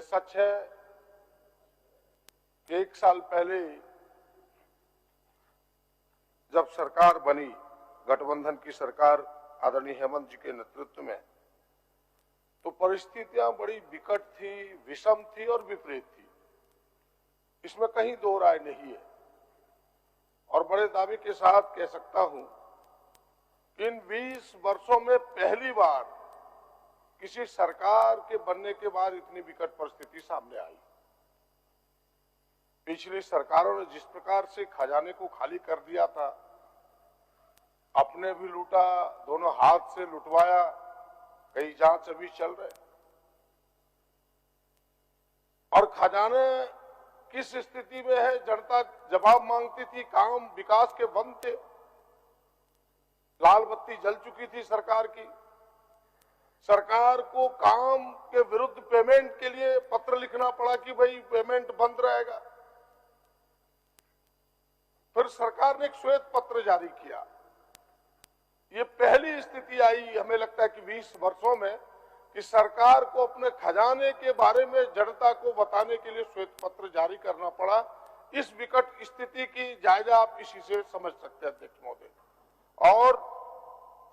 सच है कि 1 साल पहले जब सरकार बनी, गठबंधन की सरकार आदरणीय हेमंत जी के नेतृत्व में, तो परिस्थितियां बड़ी विकट थी, विषम थी और विपरीत थी। इसमें कहीं दो राय नहीं है और बड़े दावे के साथ कह सकता हूं कि इन 20 वर्षों में पहली बार किसी सरकार के बनने के बाद इतनी विकट परिस्थिति सामने आई। पिछली सरकारों ने जिस प्रकार से खजाने को खाली कर दिया था, अपने भी लूटा, दोनों हाथ से लुटवाया, कई जांच अभी चल रहे और खजाने किस स्थिति में है, जनता जवाब मांगती थी। काम विकास के बंद थे, लाल बत्ती जल चुकी थी सरकार की। सरकार को काम के विरुद्ध पेमेंट के लिए पत्र लिखना पड़ा कि भाई पेमेंट बंद रहेगा। फिर सरकार ने एक श्वेत पत्र जारी किया। ये पहली स्थिति आई हमें लगता है कि 20 वर्षों में कि सरकार को अपने खजाने के बारे में जनता को बताने के लिए श्वेत पत्र जारी करना पड़ा। इस विकट स्थिति की जायजा आप इसी से समझ सकते हैं अध्यक्ष महोदय। और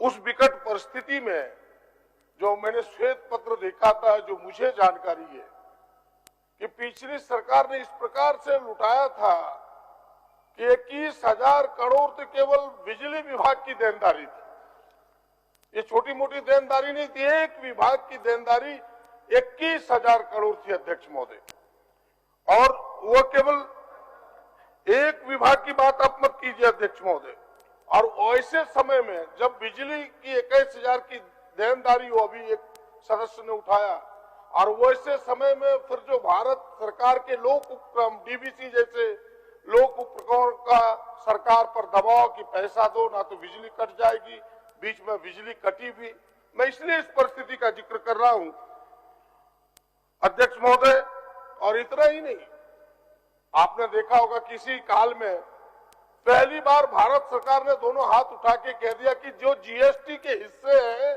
उस विकट परिस्थिति में जो मैंने श्वेत पत्र देखा था, जो मुझे जानकारी है कि पिछली सरकार ने इस प्रकार से लुटाया था कि 21,000 करोड़ तो केवल बिजली विभाग की देनदारी थी। ये छोटी मोटी देनदारी नहीं थी, एक विभाग की देनदारी 21,000 करोड़ थी अध्यक्ष महोदय। और वो केवल एक विभाग की बात आप मत कीजिए अध्यक्ष महोदय। और ऐसे समय में जब बिजली की 21,000 की देनदारी हो, अभी एक सदस्य ने उठाया, और वैसे समय में फिर जो भारत सरकार के लोक उपक्रम डीबीसी जैसे लोक उपक्रम का सरकार पर दबाव कि पैसा दो ना तो बिजली कट जाएगी, बीच में बिजली कटी भी। मैं इसलिए इस परिस्थिति का जिक्र कर रहा हूं अध्यक्ष महोदय। और इतना ही नहीं, आपने देखा होगा किसी काल में पहली बार भारत सरकार ने दोनों हाथ उठा के कह दिया कि जो जीएसटी के हिस्से हैं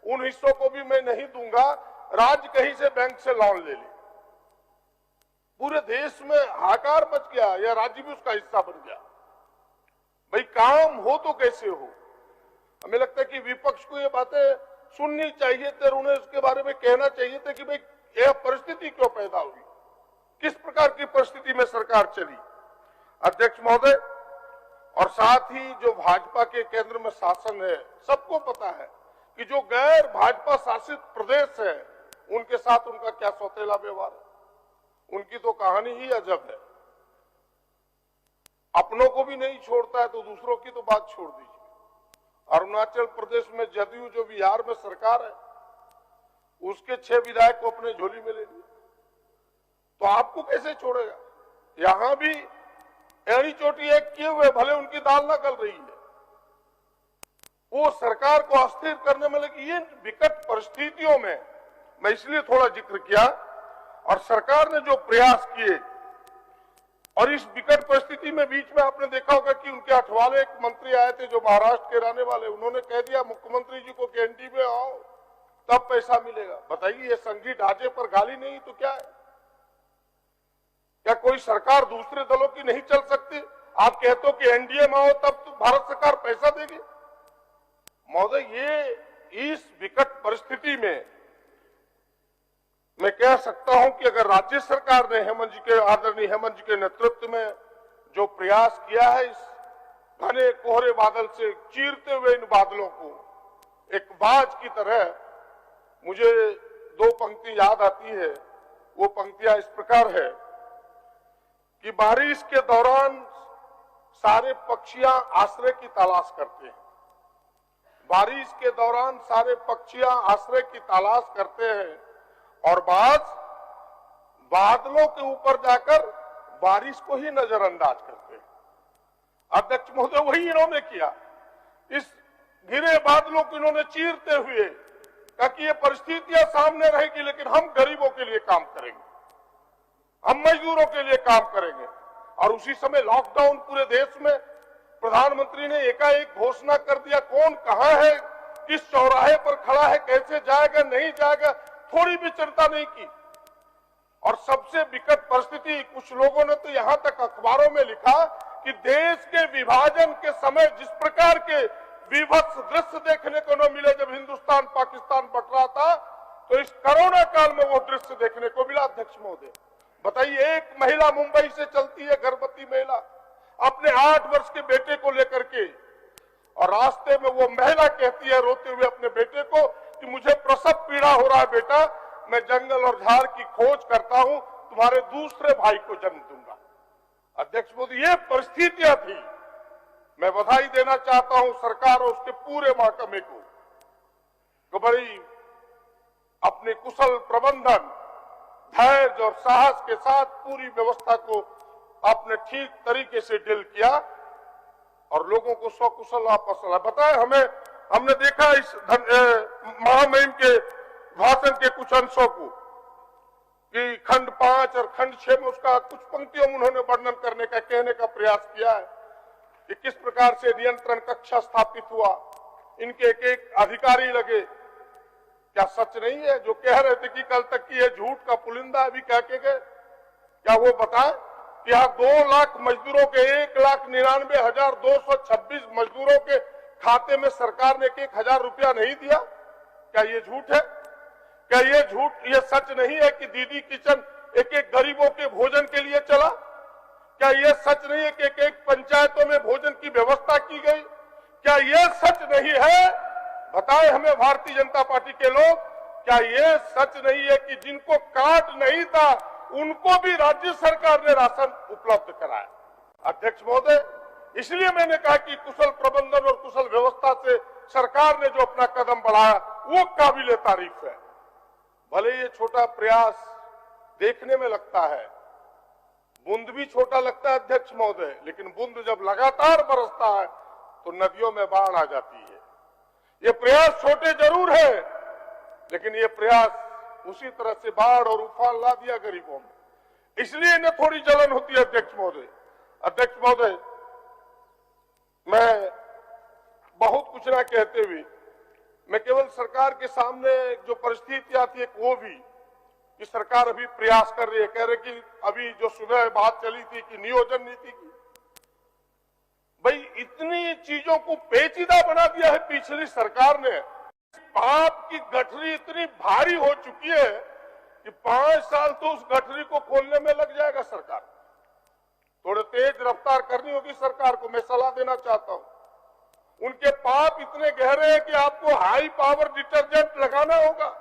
उन हिस्सों को भी मैं नहीं दूंगा, राज्य कहीं से बैंक से लोन ले ले। पूरे देश में हाहाकार मच गया, या राज्य भी उसका हिस्सा बन गया। भाई काम हो तो कैसे हो। हमें लगता है कि विपक्ष को ये बातें सुननी चाहिए थी और उन्हें उसके बारे में कहना चाहिए था कि भाई यह परिस्थिति क्यों पैदा हुई, किस प्रकार की परिस्थिति में सरकार चली अध्यक्ष महोदय। और साथ ही जो भाजपा के केंद्र में शासन है, सबको पता है कि जो गैर भाजपा शासित प्रदेश है उनके साथ उनका क्या सौतेला व्यवहार है। उनकी तो कहानी ही अजब है। अपनों को भी नहीं छोड़ता है तो दूसरों की तो बात छोड़ दीजिए। अरुणाचल प्रदेश में जदयू जो बिहार में सरकार है, उसके 6 विधायक को अपने झोली में ले लिया, तो आपको कैसे छोड़ेगा। यहां भी एड़ी चोटी एक किए हुए, भले उनकी दाल ना गल रही है, वो सरकार को अस्थिर करने में लगी। ये विकट परिस्थितियों में मैं इसलिए थोड़ा जिक्र किया। और सरकार ने जो प्रयास किए, और इस विकट परिस्थिति में बीच में आपने देखा होगा कि उनके अठवाले एक मंत्री आए थे जो महाराष्ट्र के रहने वाले, उन्होंने कह दिया मुख्यमंत्री जी को कि एनडी में आओ तब पैसा मिलेगा। बताइए, ये संघीय ढांचे पर गाली नहीं तो क्या है। क्या कोई सरकार दूसरे दलों की नहीं चल सकती। आप कहते हो कि एनडीए में आओ तब तो भारत सरकार पैसा देगी। महोदय, ये इस विकट परिस्थिति में मैं कह सकता हूं कि अगर राज्य सरकार ने आदरणीय हेमंत जी के नेतृत्व में जो प्रयास किया है, इस घने कोहरे बादल से चीरते हुए इन बादलों को एक बाज की तरह, मुझे 2 पंक्ति याद आती है। वो पंक्तियां इस प्रकार है कि बारिश के दौरान सारे पक्षियां आश्रय की तलाश करते हैं। बारिश के दौरान सारे पक्षियां आश्रय की तलाश करते हैं और बादलों के ऊपर जाकर बारिश को ही नजरअंदाज करते हैं। अध्यक्ष महोदय, वही इन्होंने किया। इस घिरे बादलों को इन्होंने चीरते हुए कहा कि ये परिस्थितियां सामने रहेगी, लेकिन हम गरीबों के लिए काम करेंगे, हम मजदूरों के लिए काम करेंगे। और उसी समय लॉकडाउन पूरे देश में, प्रधानमंत्री ने एकाएक घोषणा कर दिया। कौन कहां है, किस चौराहे पर खड़ा है, कैसे जाएगा नहीं जाएगा, थोड़ी भी चिंता नहीं की। और सबसे विकट परिस्थिति, कुछ लोगों ने तो यहां तक अखबारों में लिखा कि देश के विभाजन के समय जिस प्रकार के विभत्स दृश्य देखने को न मिले जब हिंदुस्तान पाकिस्तान बट रहा था, तो इस कोरोना काल में वो दृश्य देखने को मिला। अध्यक्ष महोदय बताइए, एक महिला मुंबई से चलती है, गर्भवती महिला, अपने 8 वर्ष के बेटे को लेकर के, और रास्ते में वो महिला कहती है रोते हुए अपने बेटे को कि मुझे प्रसव पीड़ा हो रहा है बेटा, मैं जंगल और झाड़ की खोज करता हूं, तुम्हारे दूसरे भाई को जन्म दूंगा। अध्यक्ष मोदी, ये परिस्थितियां थी। मैं बधाई देना चाहता हूं सरकार और उसके पूरे महकमे को, तो बड़ी अपने कुशल प्रबंधन, धैर्य और साहस के साथ पूरी व्यवस्था को आपने ठीक तरीके से डील किया और लोगों को सकुशल वापस लाया। बताए हमने देखा इस महामहिम के भाषण के कुछ अंशों को कि खंड 5 और खंड 6 में उसका कुछ पंक्तियों में उन्होंने वर्णन करने का, कहने का प्रयास किया है कि किस प्रकार से नियंत्रण कक्षा स्थापित हुआ, इनके एक एक अधिकारी लगे। क्या सच नहीं है जो कह रहे थे कि कल तक की ये झूठ का पुलिंदा अभी कह के गए? क्या वो बताएं कि यहाँ 2 लाख मजदूरों के 1,99,226 मजदूरों के खाते में सरकार ने 1,000 रुपया नहीं दिया? क्या ये झूठ है? क्या ये झूठ, ये सच नहीं है कि दीदी किचन एक एक गरीबों के भोजन के लिए चला? क्या ये सच नहीं है कि एक एक पंचायतों में भोजन की व्यवस्था की गई? क्या ये सच नहीं है? बताएं हमें भारतीय जनता पार्टी के लोग, क्या ये सच नहीं है कि जिनको कार्ड नहीं था उनको भी राज्य सरकार ने राशन उपलब्ध कराया? अध्यक्ष महोदय, इसलिए मैंने कहा कि कुशल प्रबंधन और कुशल व्यवस्था से सरकार ने जो अपना कदम बढ़ाया वो काबिले तारीफ है। भले ये छोटा प्रयास देखने में लगता है, बूंद भी छोटा लगता है अध्यक्ष महोदय, लेकिन बूंद जब लगातार बरसता है तो नदियों में बाढ़ आ जाती है। ये प्रयास छोटे जरूर है, लेकिन ये प्रयास उसी तरह से बाढ़ और उफान ला दिया गरीबों में, इसलिए इन्हें थोड़ी जलन होती है। अध्यक्ष महोदय, मैं बहुत कुछ ना कहते हुए मैं केवल सरकार के सामने जो परिस्थितियां थी, एक वो भी कि सरकार अभी प्रयास कर रही है। कह रहे कि अभी जो सुबह बात चली थी कि नियोजन नीति की, भाई इतनी चीजों को पेचीदा बना दिया है पिछली सरकार ने। पाप की गठरी इतनी भारी हो चुकी है कि 5 साल तो उस गठरी को खोलने में लग जाएगा सरकार। थोड़े तेज रफ्तार करनी होगी सरकार को, मैं सलाह देना चाहता हूं। उनके पाप इतने गहरे हैं कि आपको हाई पावर डिटर्जेंट लगाना होगा,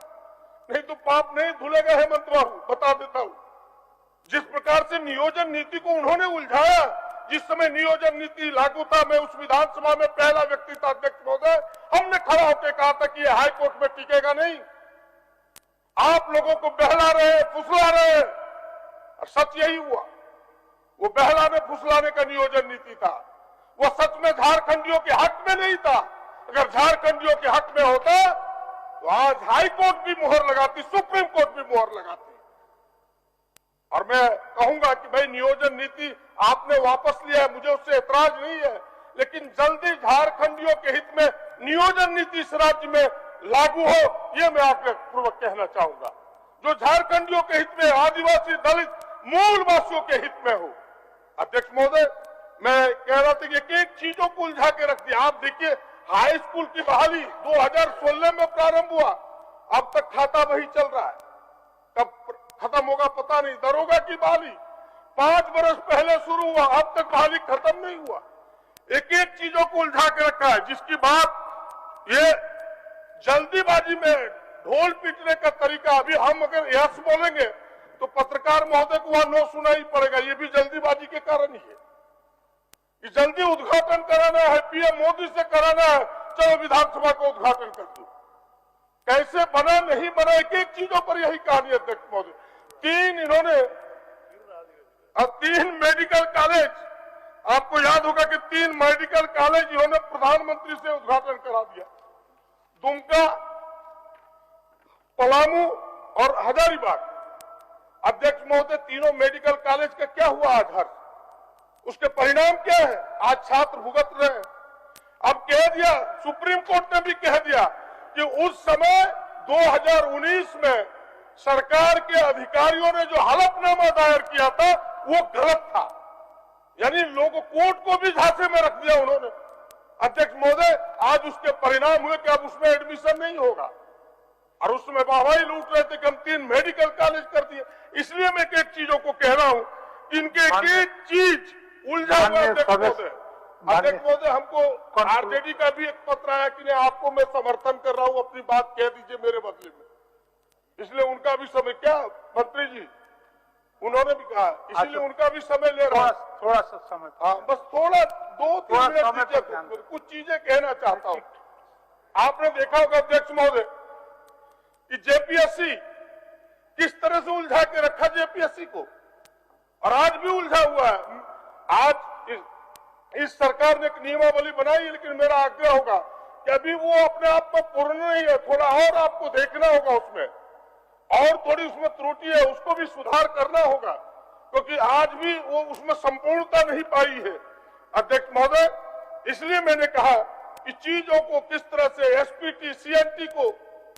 नहीं तो पाप नहीं धुलेगा। हेमंत बाबू, बता देता हूं, जिस प्रकार से नियोजन नीति को उन्होंने उलझाया, जिस समय नियोजन नीति लागू था, मैं उस विधानसभा में पहला व्यक्ति था अध्यक्ष महोदय, हमने खड़ा होकर कहा था कि यह हाईकोर्ट में टिकेगा नहीं, आप लोगों को बहला रहे, फुसला रहे, और सच यही हुआ। वो बहलाने फुसलाने का नियोजन नीति था, वो सच में झारखंडियों के हक में नहीं था। अगर झारखंडियों के हक में होता तो आज हाई कोर्ट भी मुहर लगाती, सुप्रीम कोर्ट भी मुहर लगाती। और मैं कहूंगा कि भाई नियोजन नीति आपने वापस लिया है, मुझे उससे ऐतराज नहीं है, लेकिन जल्दी झारखंडियों के हित में नियोजन नीति इस राज्य में लागू हो, ये मैं आग्रह पूर्वक कहना चाहूंगा, जो झारखंडियों के हित में, आदिवासी दलित मूलवासियों के हित में हो। अध्यक्ष महोदय, मैं कह रहा था कि एक चीजों को उलझा के रख दिया। आप देखिए, हाई स्कूल की बहाली 2016 में प्रारंभ हुआ, अब तक खाता वही चल रहा है, कब खत्म होगा पता नहीं। दरोगा की बहाली 5 बरस पहले शुरू हुआ, अब तक बहाली खत्म नहीं हुआ। एक एक चीजों को उलझा के रखा है, जिसकी बात ये जल्दीबाजी में ढोल पीटने का तरीका। अभी हम अगर यस बोलेंगे तो पत्रकार महोदय को वहां नो सुनाई पड़ेगा, ये भी जल्दीबाजी के कारण ही है। जल्दी उद्घाटन कराना है, पीएम मोदी से कराना है, चलो विधानसभा का उद्घाटन कर दो। कैसे बना नहीं बना, एक एक चीजों पर यही कहानी है अध्यक्ष महोदय। 3 मेडिकल कॉलेज, आपको याद होगा कि 3 मेडिकल कॉलेज इन्होंने प्रधानमंत्री से उद्घाटन करा दिया। दुमका, पलामू और हजारीबाग। अध्यक्ष महोदय, तीनों मेडिकल कॉलेज का क्या हुआ आज? हर उसके परिणाम क्या है? आज छात्र भुगत रहे हैं। अब कह दिया, सुप्रीम कोर्ट ने भी कह दिया कि उस समय 2019 में सरकार के अधिकारियों ने जो हलफनामा दायर किया था वो गलत था, यानी लोगों कोर्ट को भी झांसे में रख दिया उन्होंने। अध्यक्ष महोदय, आज उसके परिणाम हुए कि अब उसमें एडमिशन नहीं होगा, और उसमें वाहवाही लूट रहे थे कि हम 3 मेडिकल कॉलेज कर दिए। इसलिए मैं एक चीजों को कह रहा हूं कि इनके एक चीज उलझा हुआ। अध्यक्ष महोदय, हमको आरजेडी का भी एक पत्र आया कि नहीं, आपको मैं समर्थन कर रहा हूं, अपनी बात कह दीजिए मेरे बदले में, इसलिए उनका भी समय, क्या मंत्री जी उन्होंने भी कहा, इसलिए उनका भी समय ले रहा हूं, थोड़ा सा समय। हाँ, बस थोड़ा 2-3 मिनट दीजिए, कुछ चीजें कहना चाहता हूं। आपने देखा होगा अध्यक्ष महोदय कि जेपीएससी किस तरह से उलझा के रखा जेपीएससी को, और आज भी उलझा हुआ है। आज इस सरकार ने एक नियमावली बनाई, लेकिन मेरा आग्रह होगा कि अभी वो अपने आप में पूर्ण नहीं है, थोड़ा और आपको देखना होगा उसमें, और थोड़ी उसमें त्रुटि है, उसको भी सुधार करना होगा, क्योंकि आज भी वो उसमें संपूर्णता नहीं पाई है। अध्यक्ष महोदय, इसलिए मैंने कहा कि चीजों को किस तरह से एसपीटी सीएनटी को,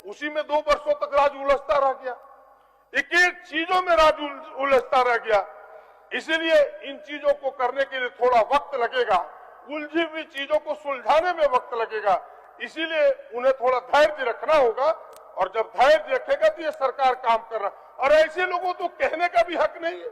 उसी में 2 वर्षों तक राज उलझता रह गया, एक चीजों में राज उलझता रह गया। इसीलिए इन चीजों को करने के लिए थोड़ा वक्त लगेगा, उलझी हुई चीजों को सुलझाने में वक्त लगेगा, इसीलिए उन्हें थोड़ा धैर्य रखना होगा, और जब धैर्य रखेगा तो ये सरकार काम कर रहा। और ऐसे लोगों तो कहने का भी हक नहीं है,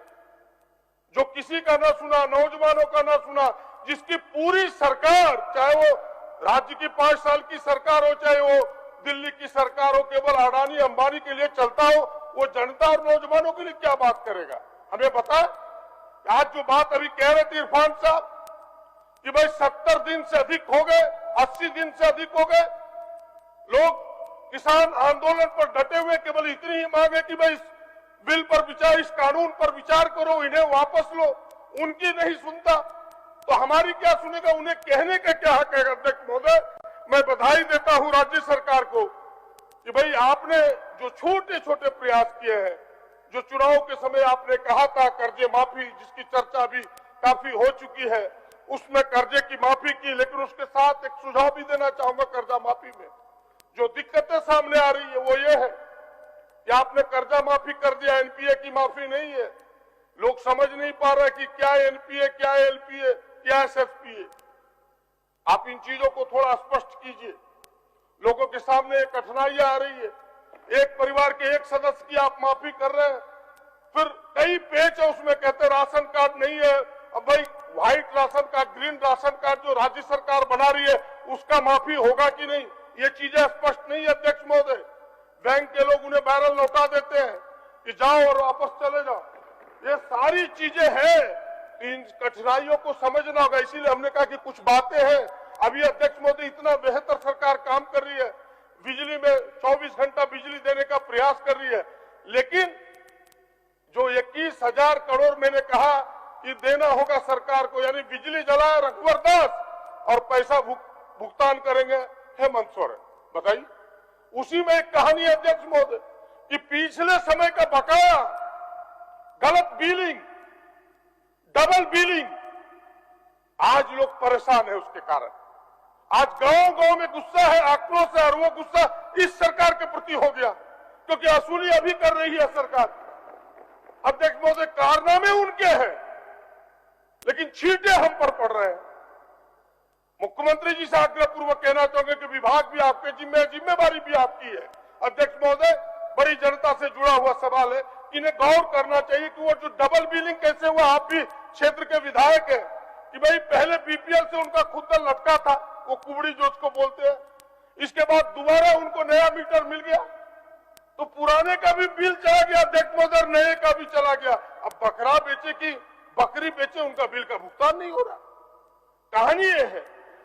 जो किसी का ना सुना, नौजवानों का ना सुना, जिसकी पूरी सरकार, चाहे वो राज्य की 5 साल की सरकार हो, चाहे वो दिल्ली की सरकार हो, केवल अडानी अंबानी के लिए चलता हो, वो जनता और नौजवानों के लिए क्या बात करेगा? हमें बता। आज जो बात अभी कह रहे थे इरफान साहब कि भाई 70 दिन से अधिक हो गए, 80 दिन से अधिक हो गए, लोग किसान आंदोलन पर डटे हुए, केवल इतनी ही मांग है कि भाई इस बिल पर विचार, इस कानून पर विचार करो, इन्हें वापस लो। उनकी नहीं सुनता तो हमारी क्या सुनेगा? उन्हें कहने का क्या हक है? अध्यक्ष महोदय, मैं बधाई देता हूं राज्य सरकार को कि भाई आपने जो छोटे छोटे प्रयास किए हैं, जो चुनाव के समय आपने कहा था कर्जे माफी, जिसकी चर्चा भी काफी हो चुकी है, उसमें कर्जे की माफी की, लेकिन उसके साथ एक सुझाव भी देना चाहूंगा। कर्जा माफी में जो दिक्कतें सामने आ रही है वो ये है कि आपने कर्जा माफी कर दिया, एनपीए की माफी नहीं है। लोग समझ नहीं पा रहे कि क्या एनपीए, क्या एलपीए, क्या एसएफपीए। आप इन चीजों को थोड़ा स्पष्ट कीजिए, लोगों के सामने एक कठिनाइयां आ रही है। एक परिवार के एक सदस्य की आप माफी कर रहे हैं, फिर कई पेज है उसमें, कहते राशन कार्ड नहीं है। अब भाई white ration card, green ration card जो राज्य सरकार बना रही है, उसका माफी होगा कि नहीं, ये चीजें स्पष्ट नहीं है। अध्यक्ष महोदय, बैंक के लोग उन्हें बैरल लौटा देते हैं कि जाओ और वापस चले जाओ। ये सारी चीजें हैं, इन कठिनाइयों को समझना होगा। इसीलिए हमने कहा कि कुछ बातें हैं। अभी अध्यक्ष महोदय, इतना बेहतर सरकार काम कर रही है, बिजली में 24 घंटा बिजली देने का प्रयास कर रही है, लेकिन जो 21,000 करोड़ मैंने कहा कि देना होगा सरकार को, यानी बिजली जलाए रघुवर दास और पैसा भुगतान करेंगे हेमंत सोरेन। बताइए, उसी में एक कहानी है अध्यक्ष महोदय कि पिछले समय का बकाया, गलत बिलिंग, डबल बिलिंग, आज लोग परेशान है उसके कारण। आज गांव गांव में गुस्सा है, आक्रोश है, और वो गुस्सा इस सरकार के प्रति हो गया, क्योंकि वसूली अभी कर रही है सरकार। अध्यक्ष महोदय, कारनामे उनके हैं, लेकिन छींटे हम पर पड़ रहे हैं। मुख्यमंत्री जी से आग्रहपूर्वक कहना चाहूंगे कि विभाग भी आपके जिम्मे है, जिम्मेवारी भी आपकी है। अध्यक्ष महोदय, बड़ी जनता से जुड़ा हुआ सवाल है, इन्हें गौर करना चाहिए कि वो जो डबल बिलिंग कैसे हुआ। आप भी क्षेत्र के विधायक हैं कि भाई पहले बीपीएल से उनका खुदल लटका था, वो कुबड़ी जो उसको बोलते हैं, इसके बाद दोबारा उनको नया मीटर मिल गया, तो पुराने का भी बिल चला गया अध्यक्ष महोदय, नए का भी चला गया। अब बकरा बेचे की बकरी बेचे, उनका बिल का भुगतान नहीं हो रहा। कहानी ये है,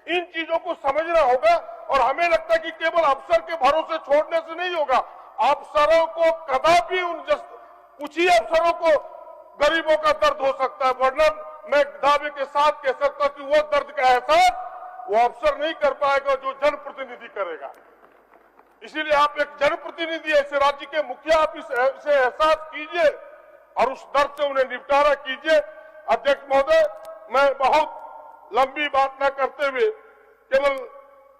इन चीजों को समझना होगा। और हमें लगता है कि केवल अफसर के भरोसे छोड़ने से नहीं होगा। अफसरों को कदापि कुछ ही अफसरों को गरीबों का दर्द हो सकता है, वरना मैं दावे के साथ कह सकता हूं कि वो दर्द का एहसास वो अफसर नहीं कर पाएगा जो जनप्रतिनिधि करेगा। इसीलिए आप एक जनप्रतिनिधि ऐसे राज्य के मुखिया, आप इसे एहसास कीजिए और उस दर्द से उन्हें निपटारा कीजिए। अध्यक्ष महोदय, मैं बहुत लंबी बात न करते हुए केवल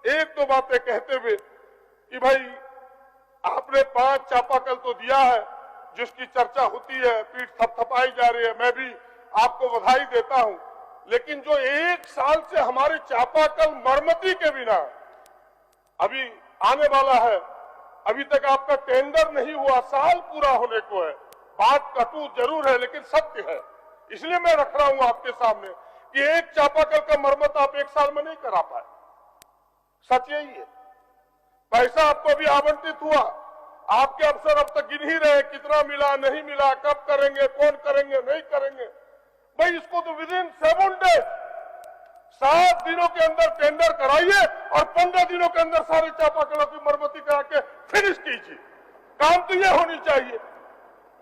1-2 बातें कहते हुए कि भाई आप अपने 5 चापाकल तो दिया है, जिसकी चर्चा होती है, पीठ थपथपाई जा रही है, मैं भी आपको बधाई देता हूं। लेकिन जो 1 साल से हमारे चापाकल मरम्मती के बिना अभी आने वाला है, अभी तक आपका टेंडर नहीं हुआ, साल पूरा होने को है। बात कटु जरूर है लेकिन सत्य है, इसलिए मैं रख रहा हूं आपके सामने कि 1 चापाकल का मरम्मत आप 1 साल में नहीं करा पाए। सच यही है। पैसा आपको भी आवंटित हुआ, आपके अफसर अब तक गिन ही रहे कितना मिला, नहीं मिला, कब करेंगे, कौन करेंगे, नहीं करेंगे। भाई इसको तो विद इन 7 डेज 7 दिनों के अंदर टेंडर कराइए और 15 दिनों के अंदर सारे चापाकलों की मरम्मति करा के फिनिश कीजिए। काम तो ये होनी चाहिए।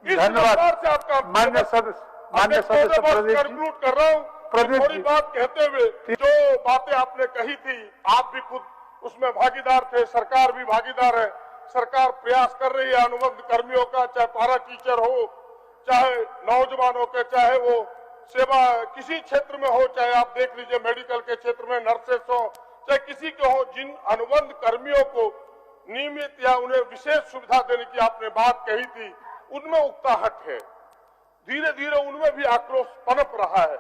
इस प्रकार से आपका मान्य सदस्य कंक्लूड कर रहा हूँ। थोड़ी बात कहते हुए, जो बातें आपने कही थी, आप भी खुद उसमें भागीदार थे, सरकार भी भागीदार है। सरकार प्रयास कर रही है अनुबंध कर्मियों का, चाहे पारा टीचर हो, चाहे नौजवानों के, चाहे वो सेवा किसी क्षेत्र में हो, चाहे आप देख लीजिए मेडिकल के क्षेत्र में नर्सेस हो, चाहे किसी के हो, जिन अनुबंध कर्मियों को नियमित या उन्हें विशेष सुविधा देने की आपने बात कही थी, उनमें उकताहट है। धीरे धीरे उनमें भी आक्रोश पनप रहा है।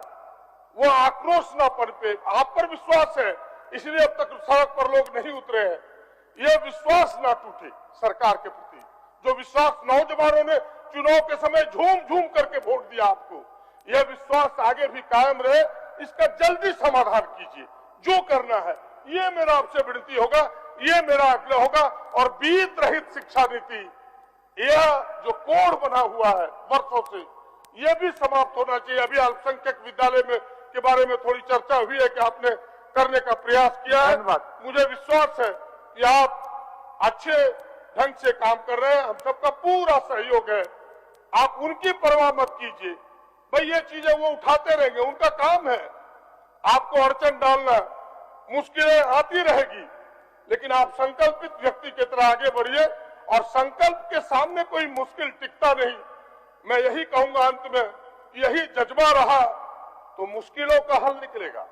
वो आक्रोश ना पनपे, आप पर विश्वास है, इसलिए अब तक सड़क पर लोग नहीं उतरे हैं। ये विश्वास ना टूटे सरकार के प्रति, जो विश्वास नौजवानों ने चुनाव के समय झूम झूम करके वोट दिया आपको, यह विश्वास आगे भी कायम रहे। इसका जल्दी समाधान कीजिए, जो करना है। ये मेरा आपसे विनती होगा, ये मेरा आग्रह होगा। और बीत रहित शिक्षा नीति, यह जो कोड बना हुआ है वर्षों से, यह भी समाप्त होना चाहिए। अभी अल्पसंख्यक विद्यालय में के बारे में थोड़ी चर्चा हुई है कि आपने करने का प्रयास किया है। मुझे विश्वास है कि आप अच्छे ढंग से काम कर रहे हैं, हम सबका पूरा सहयोग है। आप उनकी परवाह मत कीजिए। भाई ये चीजें वो उठाते रहेंगे, उनका काम है। आपको अड़चन डालना, मुश्किलें आती रहेगी, लेकिन आप संकल्पित व्यक्ति की तरह आगे बढ़िए। और संकल्प के सामने कोई मुश्किल टिकता नहीं। मैं यही कहूंगा अंत में, यही जज्बा रहा तो मुश्किलों का हल निकलेगा।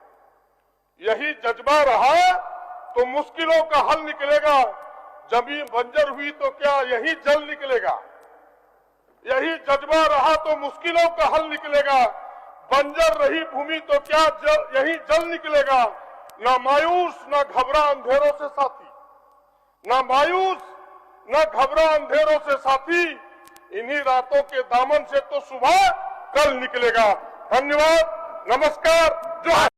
यही जज्बा रहा तो मुश्किलों का हल निकलेगा। जमीन बंजर हुई तो क्या यही जल निकलेगा। यही जज्बा रहा तो मुश्किलों का हल निकलेगा। बंजर रही भूमि तो क्या यही जल निकलेगा। ना मायूस ना घबरा अंधेरों से साथी, ना मायूस ना घबरा अंधेरों से साथी, इन्हीं रातों के दामन से तो सुबह कल निकलेगा। धन्यवाद, नमस्कार, जोहार।